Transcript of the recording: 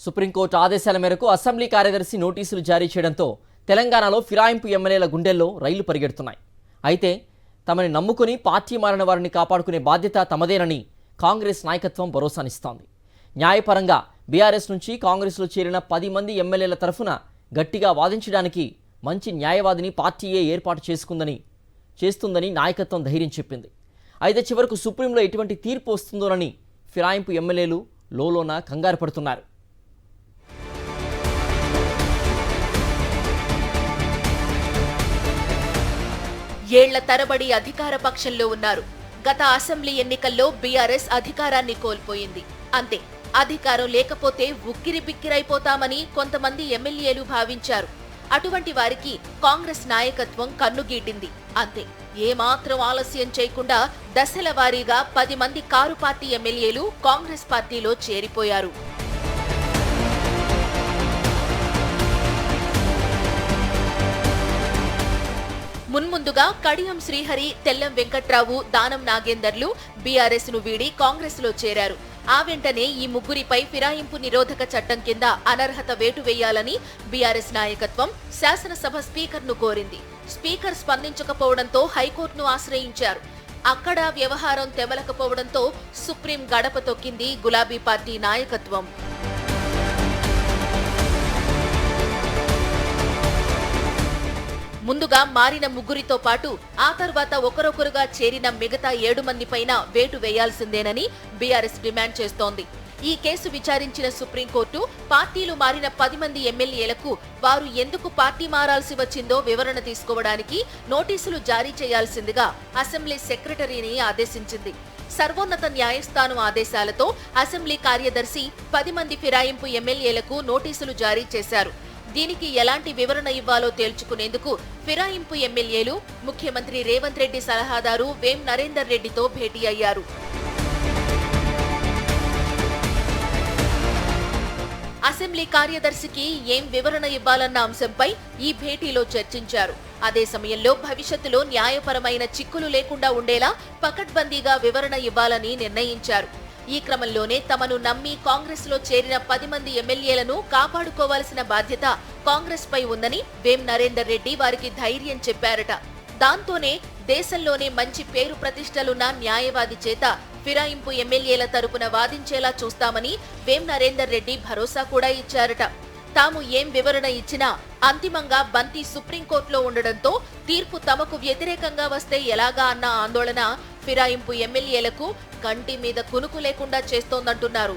Supreme court ఆదేశాల మేరకు assembly కార్యదర్శి నోటీసులు జారీ చేయడంతో తెలంగాణలో ఫిరాయింపు ఎమ్మెల్యేల గుండెల్లో రైళ్లు పరిగెడుతున్నాయి. అయితే తమని నమ్ముకుని పార్టీ మారిన వారిని కాపాడుకునే బాధ్యత తమదేనని కాంగ్రెస్ నాయకత్వం భరోసానిస్తోంది. న్యాయపరంగా బీఆర్ఎస్ నుంచి కాంగ్రెస్లో చేరిన 10 మంది ఎమ్మెల్యేల తరఫున గట్టిగా వాదించడానికి మంచి న్యాయవాదిని పార్టీయే ఏర్పాటు చేస్తుందని నాయకత్వం ధైర్యం చెప్పింది. అయితే చివరకు సుప్రీంలో ఎటువంటి తీర్పు వస్తుందోనని ఫిరాయింపు ఎమ్మెల్యేలు లోలోన కంగారు పడుతున్నారు. ఏళ్ల తరబడి అధికార పక్షంలో ఉన్నారు. గత అసెంబ్లీ ఎన్నికల్లో బీఆర్ఎస్ అధికారాన్ని కోల్పోయింది. అంతే, అధికారం లేకపోతే ఉక్కిరి బిక్కిరైపోతామని కొంతమంది ఎమ్మెల్యేలు భావించారు. అటువంటి వారికి కాంగ్రెస్ నాయకత్వం కన్నుగీటింది. అంతే, ఏమాత్రం ఆలస్యం చేయకుండా దశల వారీగా 10 మంది కారు పార్టీ ఎమ్మెల్యేలు కాంగ్రెస్ పార్టీలో చేరిపోయారు. మున్ముందుగా కడియం శ్రీహరి, తెల్లం వెంకట్రావు, దానం నాగేందర్లు బీఆర్ఎస్ ను వీడి కాంగ్రెస్ లో చేరారు. ఆ వెంటనే ఈ ముగ్గురిపై ఫిరాయింపు నిరోధక చట్టం కింద అనర్హత వేటు వేయాలని బీఆర్ఎస్ నాయకత్వం శాసనసభ స్పీకర్ ను కోరింది. స్పీకర్ స్పందించకపోవడంతో హైకోర్టును ఆశ్రయించారు. అక్కడ వ్యవహారం తెమలకపోవడంతో సుప్రీం గడప తొక్కింది గులాబీ పార్టీ నాయకత్వం. ముందుగా మారిన ముగ్గురితో పాటు ఆ తర్వాత ఒకరొకరుగా చేరిన మిగతా 7 మంది పైన వేటు వేయాల్సిందేనని బీఆర్ఎస్ డిమాండ్ చేస్తోంది. ఈ కేసు విచారించిన సుప్రీంకోర్టు పార్టీలు మారిన 10 మంది ఎమ్మెల్యేలకు వారు ఎందుకు పార్టీ మారాల్సి వచ్చిందో వివరణ తీసుకోవడానికి నోటీసులు జారీ చేయాల్సిందిగా అసెంబ్లీ సెక్రటరీని ఆదేశించింది. సర్వోన్నత న్యాయస్థానం ఆదేశాలతో అసెంబ్లీ కార్యదర్శి 10 మంది ఫిరాయింపు ఎమ్మెల్యేలకు నోటీసులు జారీ చేశారు. దీనికి ఎలాంటి వివరణ ఇవ్వాలో తేల్చుకునేందుకు ఫిరాయింపు ఎమ్మెల్యేలు ముఖ్యమంత్రి రేవంత్ రెడ్డి సలహాదారు వేం నరేందర్ రెడ్డితో భేటీ అయ్యారు. అసెంబ్లీ కార్యదర్శికి ఏం వివరణ ఇవ్వాలన్న అంశంపై ఈ భేటీలో చర్చించారు. అదే సమయంలో భవిష్యత్తులో న్యాయపరమైన చిక్కులు లేకుండా ఉండేలా పకడ్బందీగా వివరణ ఇవ్వాలని నిర్ణయించారు. ఈ క్రమంలోనే తమను నమ్మి కాంగ్రెస్ లో చేరిన 10 మంది ఎమ్మెల్యేలను కాపాడుకోవాల్సిన బాధ్యత కాంగ్రెస్ పై ఉందని వేం నరేందర్ రెడ్డి వారికి ధైర్యం చెప్పారట. దాంతోనే దేశంలోనే మంచి పేరు ప్రతిష్టలున్న న్యాయవాది చేత ఫిరాయింపు ఎమ్మెల్యేల తరపున వాదించేలా చూస్తామని వేం నరేందర్ రెడ్డి భరోసా కూడా ఇచ్చారట. తాము ఏం వివరణ ఇచ్చినా అంతిమంగా బంతి సుప్రీంకోర్టులో ఉండడంతో తీర్పు తమకు వ్యతిరేకంగా వస్తే ఎలాగా అన్న ఆందోళన ఫిరాయింపు ఎమ్మెల్యేలకు కంటి మీద కునుకు లేకుండా చేస్తోందంటున్నారు.